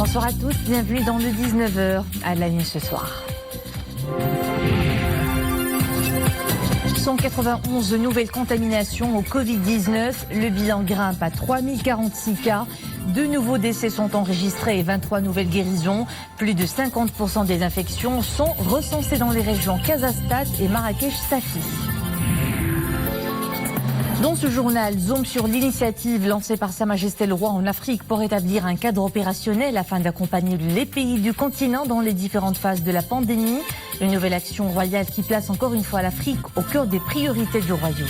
Bonsoir à tous, bienvenue dans le 19h à la Une ce soir. 191 nouvelles contaminations au Covid-19, le bilan grimpe à 3046 cas. 2 nouveaux décès sont enregistrés et 23 nouvelles guérisons. Plus de 50% des infections sont recensées dans les régions Casastat et Marrakech-Safi. Dans ce journal, zoom sur l'initiative lancée par Sa Majesté le Roi en Afrique pour établir un cadre opérationnel afin d'accompagner les pays du continent dans les différentes phases de la pandémie. Une nouvelle action royale qui place encore une fois l'Afrique au cœur des priorités du royaume.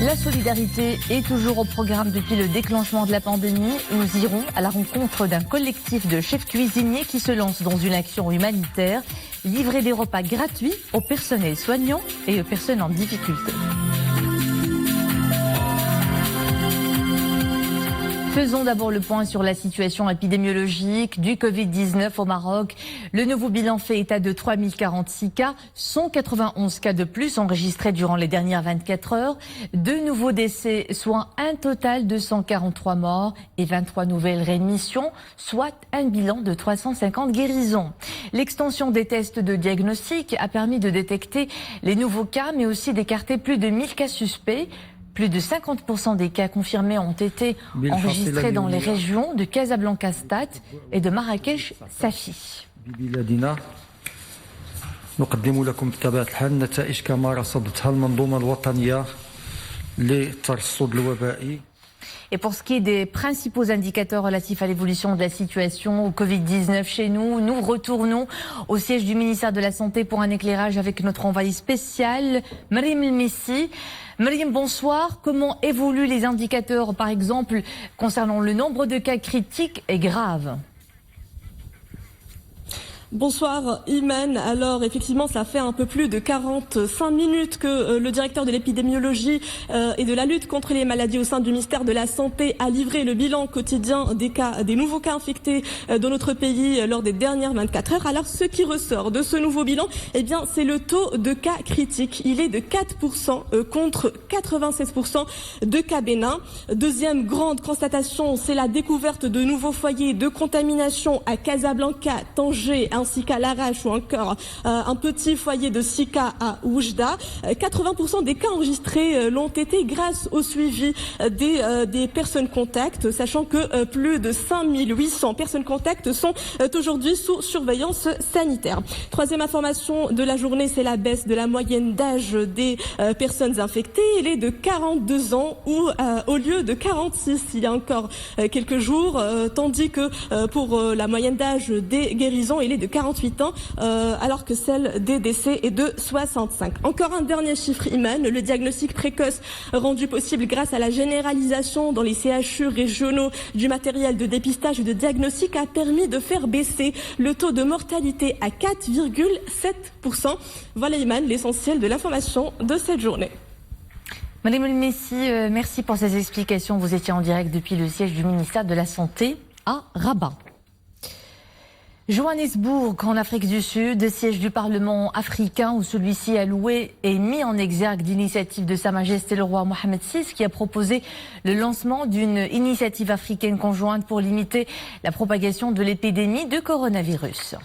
La solidarité est toujours au programme depuis le déclenchement de la pandémie. Nous irons à la rencontre d'un collectif de chefs cuisiniers qui se lance dans une action humanitaire, livrer des repas gratuits au personnel soignant et aux personnes en difficulté. Faisons d'abord le point sur la situation épidémiologique du Covid-19 au Maroc. Le nouveau bilan fait état de 3046 cas, 191 cas de plus enregistrés durant les dernières 24 heures. 2 nouveaux décès, soit un total de 143 morts et 23 nouvelles réadmissions, soit un bilan de 350 guérisons. L'extension des tests de diagnostic a permis de détecter les nouveaux cas, mais aussi d'écarter plus de 1000 cas suspects. Plus de 50% des cas confirmés ont été enregistrés dans les régions de Casablanca-Stade et de Marrakech-Safi. نقدم لكم بطبيعة الحال نتائج كما رصدتها المنظومة الوطنية للترصد الوبائي. Et pour ce qui est des principaux indicateurs relatifs à l'évolution de la situation au Covid-19 chez nous, nous retournons au siège du ministère de la Santé pour un éclairage avec notre envoyé spécial, Mariam El-Messi. Mariam, bonsoir. Comment évoluent les indicateurs, par exemple, concernant le nombre de cas critiques et graves ? Bonsoir Imen. Alors effectivement, ça fait un peu plus de 45 minutes que le directeur de l'épidémiologie et de la lutte contre les maladies au sein du ministère de la Santé a livré le bilan quotidien des nouveaux cas infectés dans notre pays lors des dernières 24 heures. Alors ce qui ressort de ce nouveau bilan, eh bien c'est le taux de cas critiques. Il est de 4% contre 96% de cas bénins. Deuxième grande constatation, c'est la découverte de nouveaux foyers de contamination à Casablanca, Tanger, ainsi qu'à Larache ou encore un petit foyer de 6 cas à Oujda. 80% des cas enregistrés l'ont été grâce au suivi des personnes contacts, sachant que plus de 5800 personnes contacts sont aujourd'hui sous surveillance sanitaire. Troisième information de la journée, c'est la baisse de la moyenne d'âge des personnes infectées. Elle est de 42 ans au lieu de 46 il y a encore quelques jours, tandis que pour la moyenne d'âge des guérisons, elle est de 48 ans, alors que celle des décès est de 65. Encore un dernier chiffre, Iman, le diagnostic précoce rendu possible grâce à la généralisation dans les CHU régionaux du matériel de dépistage et de diagnostic a permis de faire baisser le taux de mortalité à 4,7%. Voilà Iman, l'essentiel de l'information de cette journée. Madame El-Messi, merci pour ces explications. Vous étiez en direct depuis le siège du ministère de la Santé à Rabat. Johannesburg, en Afrique du Sud, siège du Parlement africain où celui-ci a loué et mis en exergue l'initiative de Sa Majesté le Roi Mohamed VI qui a proposé le lancement d'une initiative africaine conjointe pour limiter la propagation de l'épidémie de coronavirus.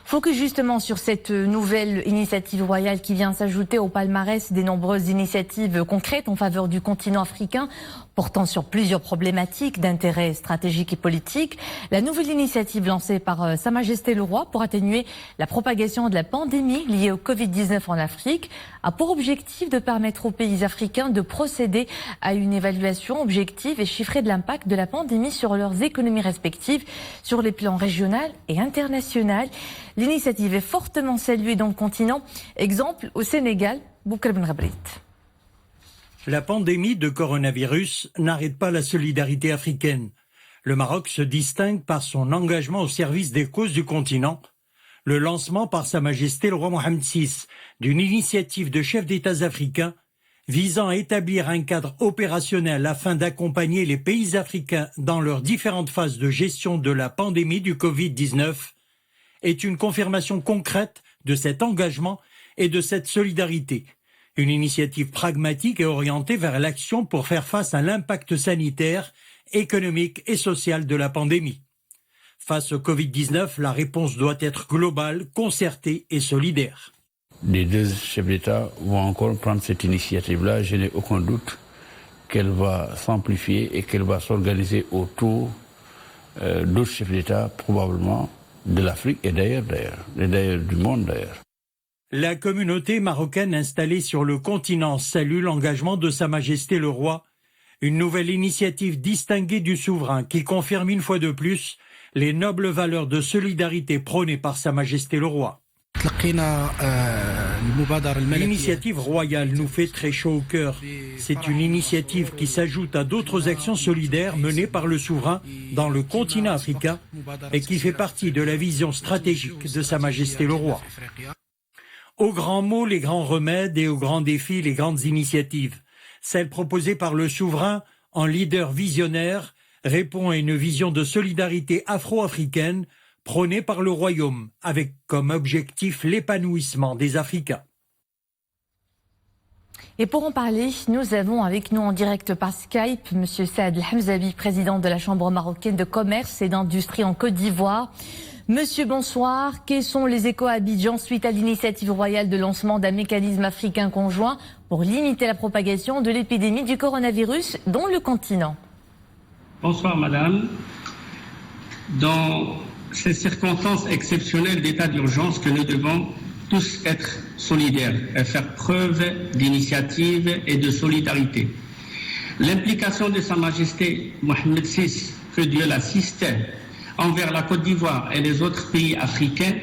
Focus justement sur cette nouvelle initiative royale qui vient s'ajouter au palmarès des nombreuses initiatives concrètes en faveur du continent africain, portant sur plusieurs problématiques d'intérêt stratégique et politique. La nouvelle initiative lancée par Sa Majesté le Roi pour atténuer la propagation de la pandémie liée au Covid-19 en Afrique a pour objectif de permettre aux pays africains de procéder à une évaluation objective et chiffrée de l'impact de la pandémie sur leurs économies respectives, sur les plans régional et international. L'initiative est fortement saluée dans le continent. Exemple au Sénégal, Boukar Ben Gabrit. La pandémie de coronavirus n'arrête pas la solidarité africaine. Le Maroc se distingue par son engagement au service des causes du continent. Le lancement par Sa Majesté le Roi Mohamed VI d'une initiative de chefs d'États africains visant à établir un cadre opérationnel afin d'accompagner les pays africains dans leurs différentes phases de gestion de la pandémie du Covid-19 est une confirmation concrète de cet engagement et de cette solidarité. Une initiative pragmatique et orientée vers l'action pour faire face à l'impact sanitaire, économique et social de la pandémie. Face au Covid-19, la réponse doit être globale, concertée et solidaire. Les deux chefs d'État vont encore prendre cette initiative-là. Je n'ai aucun doute qu'elle va s'amplifier et qu'elle va s'organiser autour d'autres chefs d'État, probablement de l'Afrique et d'ailleurs du monde d'ailleurs. La communauté marocaine installée sur le continent salue l'engagement de Sa Majesté le Roi, une nouvelle initiative distinguée du souverain qui confirme une fois de plus les nobles valeurs de solidarité prônées par Sa Majesté le Roi. L'initiative royale nous fait très chaud au cœur. C'est une initiative qui s'ajoute à d'autres actions solidaires menées par le souverain dans le continent africain et qui fait partie de la vision stratégique de Sa Majesté le Roi. Aux grands mots, les grands remèdes et aux grands défis, les grandes initiatives. Celle proposée par le souverain, en leader visionnaire, répond à une vision de solidarité afro-africaine prônée par le royaume, avec comme objectif l'épanouissement des Africains. Et pour en parler, nous avons avec nous en direct par Skype M. Saad El Hamzawi, président de la Chambre marocaine de commerce et d'industrie en Côte d'Ivoire. Monsieur, bonsoir. Quels sont les échos à Abidjan suite à l'initiative royale de lancement d'un mécanisme africain conjoint pour limiter la propagation de l'épidémie du coronavirus dans le continent? Bonsoir madame. Dans ces circonstances exceptionnelles d'état d'urgence que nous devons tous être solidaires et faire preuve d'initiative et de solidarité. L'implication de Sa Majesté Mohamed VI, que Dieu l'assiste, envers la Côte d'Ivoire et les autres pays africains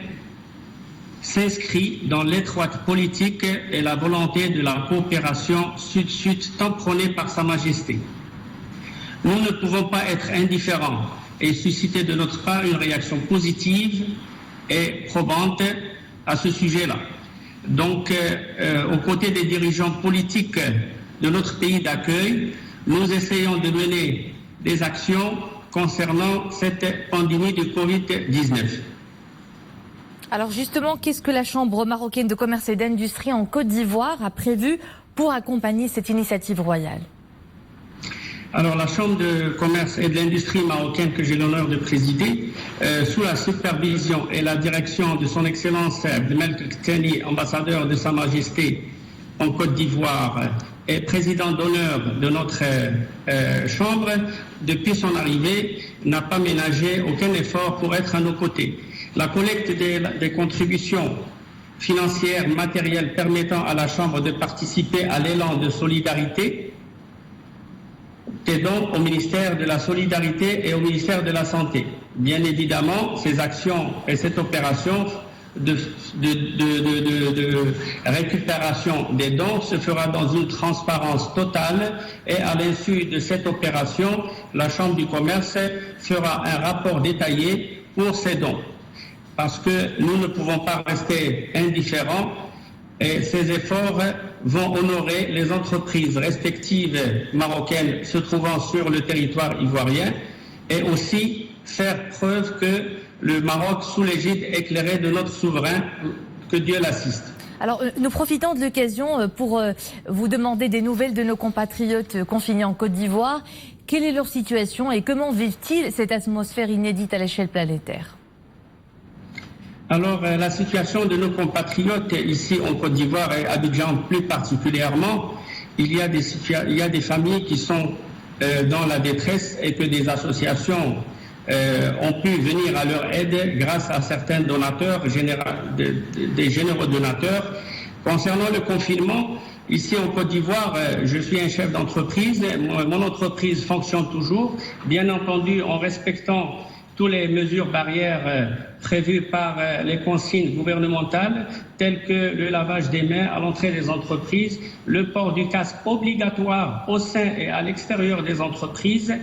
s'inscrit dans l'étroite politique et la volonté de la coopération sud-sud tant prônée par Sa Majesté. Nous ne pouvons pas être indifférents et susciter de notre part une réaction positive et probante à ce sujet-là. Donc, aux côtés des dirigeants politiques de notre pays d'accueil, nous essayons de mener des actions concernant cette pandémie de Covid-19. Alors justement, qu'est-ce que la Chambre marocaine de commerce et d'industrie en Côte d'Ivoire a prévu pour accompagner cette initiative royale? Alors la Chambre de commerce et de l'industrie marocaine que j'ai l'honneur de présider, sous la supervision et la direction de son Excellence Abdelmalek Tani, ambassadeur de Sa Majesté en Côte d'Ivoire et président d'honneur de notre Chambre, depuis son arrivée, n'a pas ménagé aucun effort pour être à nos côtés. La collecte des contributions financières, matérielles permettant à la Chambre de participer à l'élan de solidarité et donc au ministère de la Solidarité et au ministère de la Santé. Bien évidemment, ces actions et cette opération de récupération des dons se fera dans une transparence totale et à l'insu de cette opération, la Chambre du commerce fera un rapport détaillé pour ces dons. Parce que nous ne pouvons pas rester indifférents et ces efforts vont honorer les entreprises respectives marocaines se trouvant sur le territoire ivoirien et aussi faire preuve que le Maroc, sous l'égide éclairée de notre souverain, que Dieu l'assiste. Alors, nous profitons de l'occasion pour vous demander des nouvelles de nos compatriotes confinés en Côte d'Ivoire. Quelle est leur situation et comment vivent-ils cette atmosphère inédite à l'échelle planétaire? Alors, la situation de nos compatriotes ici en Côte d'Ivoire et à Abidjan plus particulièrement, il y a des familles qui sont dans la détresse et que des associations ont pu venir à leur aide grâce à certains donateurs, des généreux donateurs. Concernant le confinement, ici en Côte d'Ivoire, je suis un chef d'entreprise, mon entreprise fonctionne toujours, bien entendu en respectant toutes les mesures barrières prévues par les consignes gouvernementales, telles que le lavage des mains à l'entrée des entreprises, le port du casque obligatoire au sein et à l'extérieur des entreprises,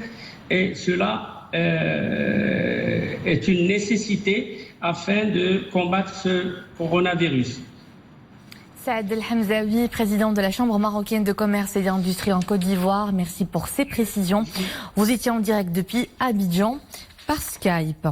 et cela est une nécessité afin de combattre ce coronavirus. Saad El Hamzawi, président de la Chambre marocaine de commerce et d'industrie en Côte d'Ivoire, merci pour ces précisions. Vous étiez en direct depuis Abidjan par Skype.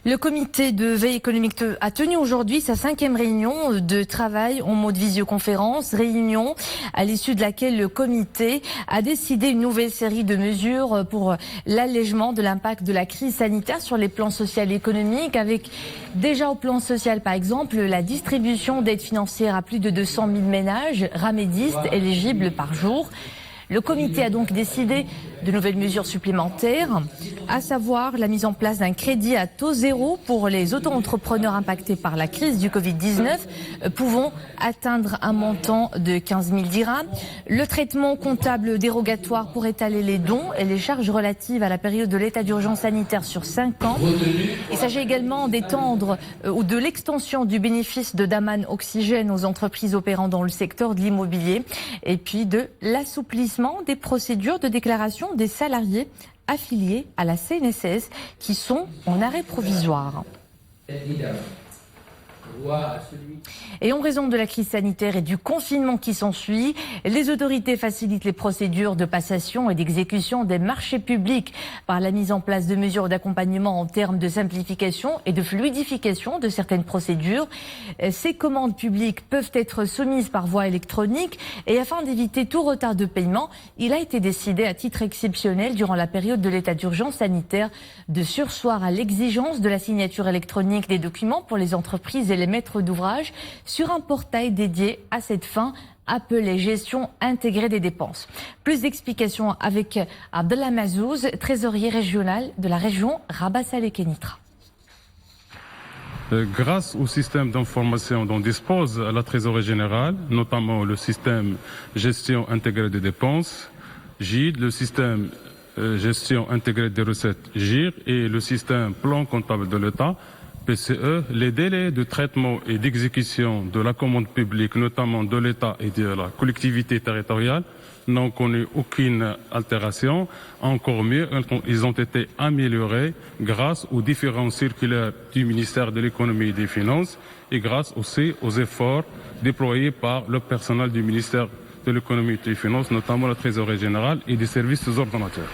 Le comité de veille économique a tenu aujourd'hui sa 5e réunion de travail en mode visioconférence, réunion à l'issue de laquelle le comité a décidé une nouvelle série de mesures pour l'allègement de l'impact de la crise sanitaire sur les plans social et économiques, avec déjà au plan social par exemple la distribution d'aides financières à plus de 200 000 ménages ramédistes éligibles par jour. Le comité a donc décidé de nouvelles mesures supplémentaires, à savoir la mise en place d'un crédit à taux zéro pour les auto-entrepreneurs impactés par la crise du Covid-19, pouvant atteindre un montant de 15 000 dirhams. Le traitement comptable dérogatoire pour étaler les dons et les charges relatives à la période de l'état d'urgence sanitaire sur 5 ans. Il s'agit également d'étendre ou de l'extension du bénéfice de Daman Oxygène aux entreprises opérant dans le secteur de l'immobilier et puis de l'assouplissement des procédures de déclaration des salariés affiliés à la CNSS qui sont en arrêt provisoire. Et en raison de la crise sanitaire et du confinement qui s'ensuit, les autorités facilitent les procédures de passation et d'exécution des marchés publics par la mise en place de mesures d'accompagnement en termes de simplification et de fluidification de certaines procédures. Ces commandes publiques peuvent être soumises par voie électronique et afin d'éviter tout retard de paiement, il a été décidé à titre exceptionnel durant la période de l'état d'urgence sanitaire de surseoir à l'exigence de la signature électronique des documents pour les entreprises et les maîtres d'ouvrage sur un portail dédié à cette fin appelé gestion intégrée des dépenses. Plus d'explications avec Abdellah Mazouz, trésorier régional de la région Rabat-Salé-Kénitra. Grâce au système d'information dont dispose la trésorerie générale, notamment le système gestion intégrée des dépenses, GID, le système gestion intégrée des recettes, GIR, et le système plan comptable de l'État, PCE, les délais de traitement et d'exécution de la commande publique, notamment de l'État et de la collectivité territoriale, n'ont connu aucune altération. Encore mieux, ils ont été améliorés grâce aux différentes circulaires du ministère de l'économie et des finances et grâce aussi aux efforts déployés par le personnel du ministère de l'économie et des finances, notamment la trésorerie générale et des services ordonnateurs.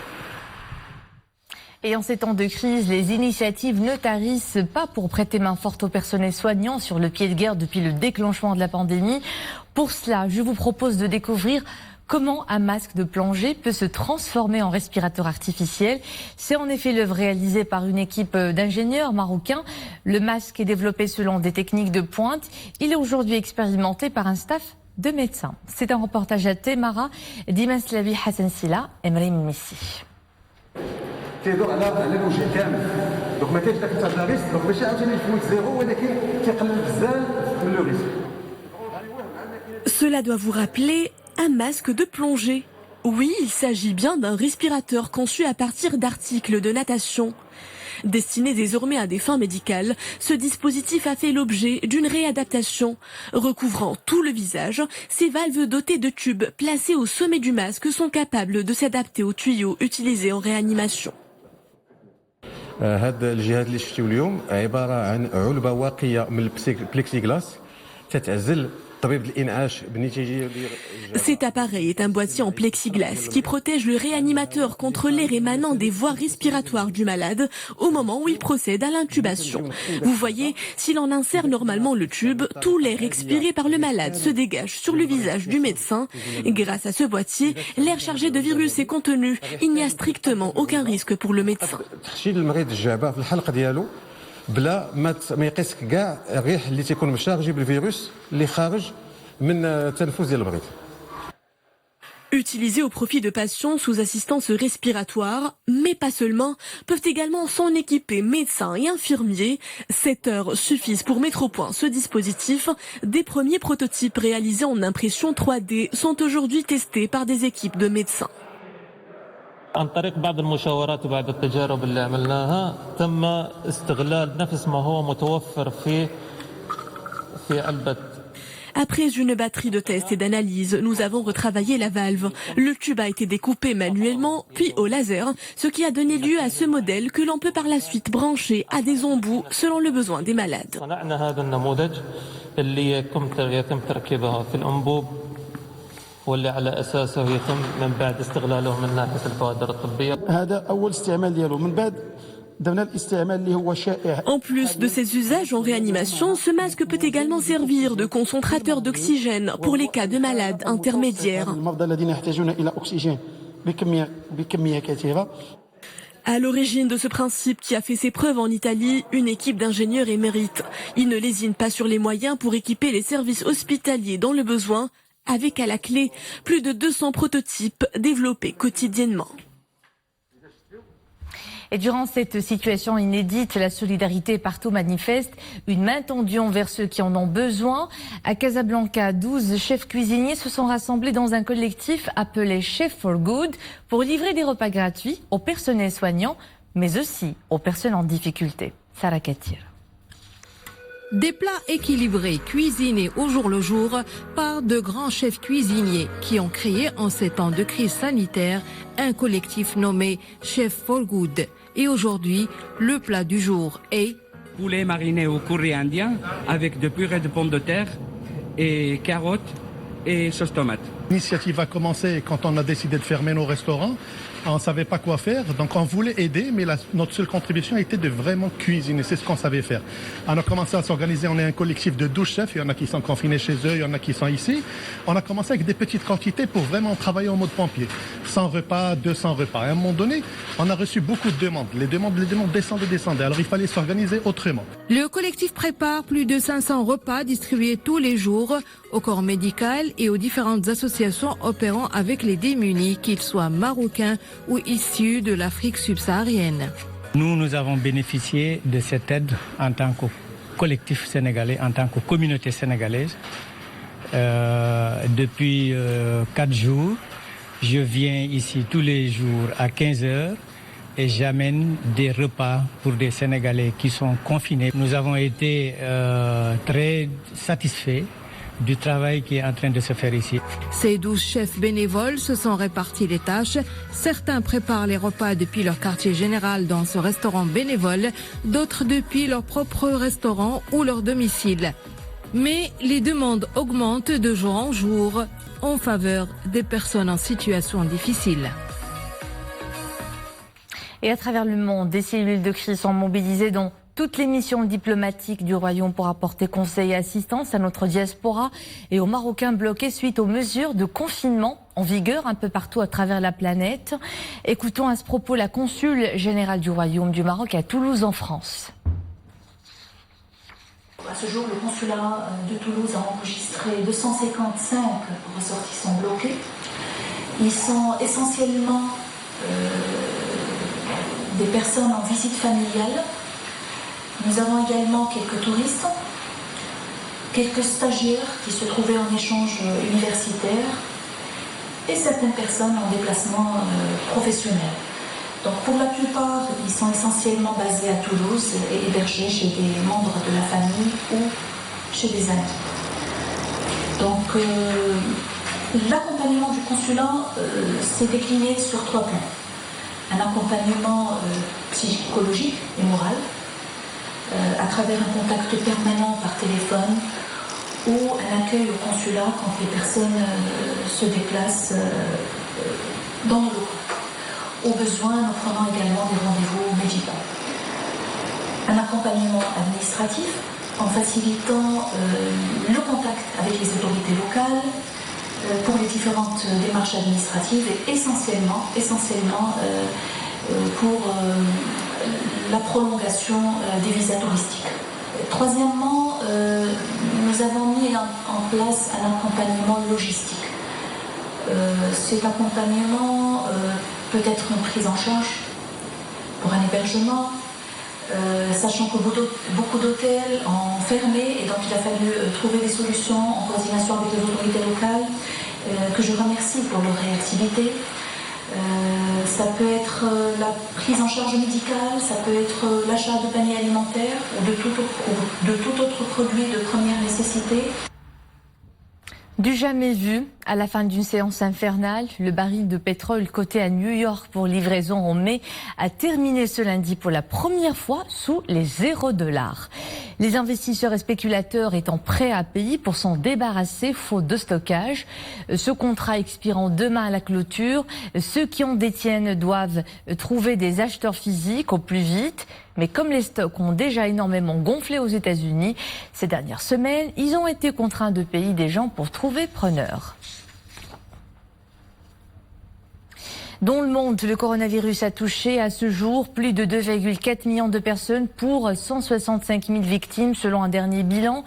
Et en ces temps de crise, les initiatives ne tarissent pas pour prêter main forte au personnel soignant sur le pied de guerre depuis le déclenchement de la pandémie. Pour cela, je vous propose de découvrir comment un masque de plongée peut se transformer en respirateur artificiel. C'est en effet l'œuvre réalisée par une équipe d'ingénieurs marocains. Le masque est développé selon des techniques de pointe. Il est aujourd'hui expérimenté par un staff de médecins. C'est un reportage à Temara d'Imaslavi Hassan Silla et Mrim Messi. تيدور على الوجه كامل دونك ما كاينش داك تاع لا ريسك دونك ماشي عاوتاني الفويت زيرو ولكن كيقلل بزاف من لو ريسك. Cela doit vous rappeler un masque de plongée. Oui, il s'agit bien d'un respirateur conçu à partir d'articles de natation. Destiné désormais à des fins médicales, ce dispositif a fait l'objet d'une réadaptation. Recouvrant tout le visage, ces valves dotées de tubes placés au sommet du masque sont capables de s'adapter aux tuyaux utilisés en réanimation. هاد الجهاز اللي شفتوا اليوم عباره عن علبه واقيه من البلكسيغلاس تتعزل طبيب الانعاش بالنتيجه. Cet appareil est un boîtier en plexiglas qui protège le réanimateur contre l'air émanant des voies respiratoires du malade au moment où il procède à l'intubation. Vous voyez, s'il en insère normalement le tube, tout l'air expiré par le malade se dégage sur le visage du médecin. Grâce à ce boîtier, l'air chargé de virus est contenu. Il n'y a strictement aucun risque pour le médecin. تشيل المريض الجعبه في الحلق ديالو بلا ما يقيسك كاع الريح اللي تيكون مشارجي بالفيروس اللي خارج من التنفس ديال المريض. Utilisés au profit de patients sous assistance respiratoire, mais pas seulement, peuvent également s'en équiper médecins et infirmiers. 7 heures suffisent pour mettre au point ce dispositif. Des premiers prototypes réalisés en impression 3D sont aujourd'hui testés par des équipes de médecins. عن طريق بعض المشاورات وبعض التجارب اللي عملناها تم استغلال نفس ما هو متوفر في علبة. Après une batterie de tests et d'analyses, nous avons retravaillé la valve. Le tube a été découpé manuellement, puis au laser, ce qui a donné lieu à ce modèle que l'on peut par la suite brancher à des embouts selon le besoin des malades. صنعنا هذا النموذج اللي يتم تركيبه في الأنبوب واللي على أساسه يتم من بعد استغلاله من ناحية البوادر الطبية. هذا أول استعمال ديالو. من بعد En plus de ses usages en réanimation, ce masque peut également servir de concentrateur d'oxygène pour les cas de malades intermédiaires. À l'origine de ce principe qui a fait ses preuves en Italie, une équipe d'ingénieurs émérites. Ils ne lésinent pas sur les moyens pour équiper les services hospitaliers dans le besoin, avec à la clé plus de 200 prototypes développés quotidiennement. Et durant cette situation inédite, la solidarité partout manifeste, une main tendue envers ceux qui en ont besoin. À Casablanca, 12 chefs cuisiniers se sont rassemblés dans un collectif appelé Chef for Good pour livrer des repas gratuits au personnel soignant, mais aussi aux personnes en difficulté. Sarah Katir. Des plats équilibrés, cuisinés au jour le jour par de grands chefs cuisiniers qui ont créé en ces temps de crise sanitaire un collectif nommé Chef for Good. Et aujourd'hui, le plat du jour est poulet mariné au curry indien avec de purée de pommes de terre et carottes et sauce tomate. L'initiative a commencé quand on a décidé de fermer nos restaurants. On ne savait pas quoi faire, donc on voulait aider, mais notre seule contribution était de vraiment cuisiner, c'est ce qu'on savait faire. On a commencé à s'organiser, on est un collectif de 12 chefs, il y en a qui sont confinés chez eux, il y en a qui sont ici. On a commencé avec des petites quantités pour vraiment travailler en mode pompier. 100 repas, 200 repas. À un moment donné, on a reçu beaucoup de demandes. Les demandes descendaient. Alors il fallait s'organiser autrement. Le collectif prépare plus de 500 repas distribués tous les jours au corps médical et aux différentes associations opérant avec les démunis, qu'ils soient marocains ou issus de l'Afrique subsaharienne. Nous avons bénéficié de cette aide en tant que collectif sénégalais, en tant que communauté sénégalaise. Depuis 4 jours, je viens ici tous les jours à 15 heures et j'amène des repas pour des Sénégalais qui sont confinés. Nous avons été très satisfaits du travail qui est en train de se faire ici. Ces 12 chefs bénévoles se sont répartis les tâches. Certains préparent les repas depuis leur quartier général dans ce restaurant bénévole, d'autres depuis leur propre restaurant ou leur domicile. Mais les demandes augmentent de jour en jour en faveur des personnes en situation difficile. Et à travers le monde, des cellules de crise sont mobilisées dans toutes les missions diplomatiques du Royaume pour apporter conseil et assistance à notre diaspora et aux Marocains bloqués suite aux mesures de confinement en vigueur un peu partout à travers la planète. Écoutons à ce propos la consul générale du Royaume du Maroc à Toulouse en France. À ce jour, le consulat de Toulouse a enregistré 255 ressortissants bloqués. Ils sont essentiellement des personnes en visite familiale. Nous avons également quelques touristes, quelques stagiaires qui se trouvaient en échange universitaire et certaines personnes en déplacement professionnel. Donc pour la plupart, ils sont essentiellement basés à Toulouse et hébergés chez des membres de la famille ou chez des amis. Donc l'accompagnement du consulat s'est décliné sur 3 plans. Un accompagnement psychologique et moral, à travers un contact permanent par téléphone ou un accueil au consulat quand les personnes se déplacent dans nos locaux. Au besoin, nous prenons également des rendez-vous médicaux. Un accompagnement administratif en facilitant le contact avec les autorités locales pour les différentes démarches administratives et essentiellement pour la prolongation des visas touristiques. Troisièmement, nous avons mis en place un accompagnement logistique. Cet accompagnement peut être une prise en charge pour un hébergement, sachant que beaucoup d'hôtels ont fermé et donc il a fallu trouver des solutions en coordination avec les autorités locales, que je remercie pour leur réactivité. Ça peut être la prise en charge médicale, ça peut être l'achat de paniers alimentaires ou de tout autre produit de première nécessité. Du jamais vu, à la fin d'une séance infernale, le baril de pétrole coté à New York pour livraison en mai a terminé ce lundi pour la première fois sous les $0. Les investisseurs et spéculateurs étant prêts à payer pour s'en débarrasser faute de stockage. Ce contrat expirant demain à la clôture, ceux qui en détiennent doivent trouver des acheteurs physiques au plus vite. Mais comme les stocks ont déjà énormément gonflé aux États-Unis ces dernières semaines, ils ont été contraints de payer des gens pour trouver preneurs. Dans le monde, le coronavirus a touché à ce jour plus de 2,4 millions de personnes pour 165 000 victimes selon un dernier bilan.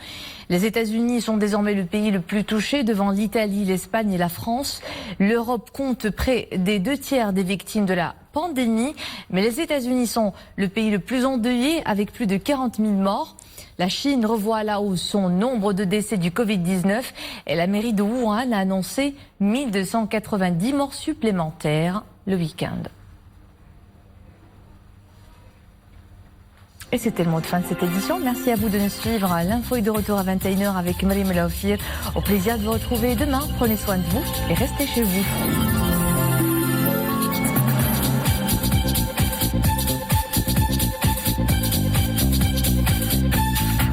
Les États-Unis sont désormais le pays le plus touché devant l'Italie, l'Espagne et la France. L'Europe compte près des 2/3 des victimes de la pandémie, mais les États-Unis sont le pays le plus endeuillé avec plus de 40 000 morts. La Chine revoit à la hausse son nombre de décès du Covid-19 et la mairie de Wuhan a annoncé 1290 morts supplémentaires le week-end. Et c'était le mot de fin de cette édition. Merci à vous de nous suivre. L'info est de retour à 21h avec Marie Melaofir. Au plaisir de vous retrouver demain. Prenez soin de vous et restez chez vous.